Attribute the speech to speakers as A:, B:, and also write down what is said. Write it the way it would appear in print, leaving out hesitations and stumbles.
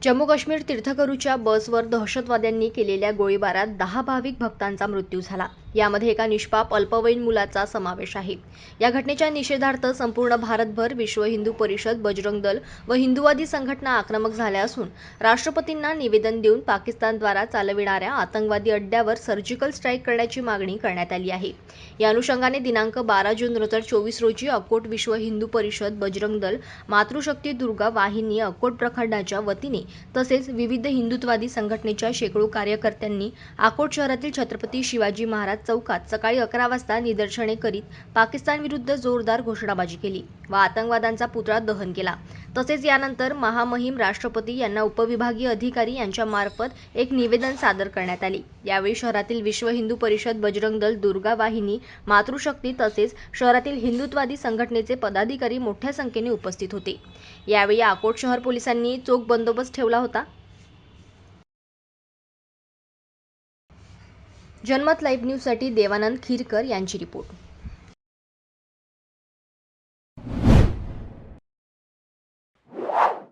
A: जम्मू काश्मीर तीर्थकरूच्या बसवर दहशतवाद्यांनी केलेल्या गोळीबारात 10 भाविक भक्तांचा मृत्यू झाला. यामध्ये एका निष्पाप अल्पवयीन मुलाचा समावेश आहे. या घटनेच्या निषेधार्थ संपूर्ण भारतभर विश्व हिंदू परिषद, बजरंग दल व हिंदुवादी संघटना आक्रमक झाल्या असून राष्ट्रपतींना निवेदन देऊन पाकिस्तानद्वारा चालविणाऱ्या आतंकवादी अड्ड्यावर सर्जिकल स्ट्राईक करण्याची मागणी करण्यात आली आहे. या अनुषंगाने दिनांक 12 जून 2024 रोजी अकोट विश्व हिंदू परिषद, बजरंग दल, मातृशक्ती दुर्गा वाहिनी अकोट प्रखंडाच्या वतीने तसेच विविध हिंदुत्ववादी संघटनेच्या शेकडो कार्यकर्त्यांनी अकोट शहरातील छत्रपती शिवाजी महाराज चौकात सकाळी 11 वाजता निदर्शने करीत पाकिस्तानविरुद्ध जोरदार घोषणाबाजी केली व आतंकवाद्यांचा पुतळा दहन केला. तसेच यानंतर महामहिम राष्ट्रपती यांना उपविभागीय अधिकारी यांच्यामार्फत एक निवेदन सादर करण्यात आले. यावेळी शहरातील विश्व हिंदू परिषद, बजरंग दल, दुर्गा वाहिनी, मातृशक्ती तसेच शहरातील हिंदुत्ववादी संघटनेचे पदाधिकारी मोठ्या संख्येने उपस्थित होते. यावेळी अकोट शहर पोलिसांनी चोख बंदोबस्त ठेवला होता. जनमत लाईव्ह न्यूजसाठी देवानंद खिरकर यांची रिपोर्ट.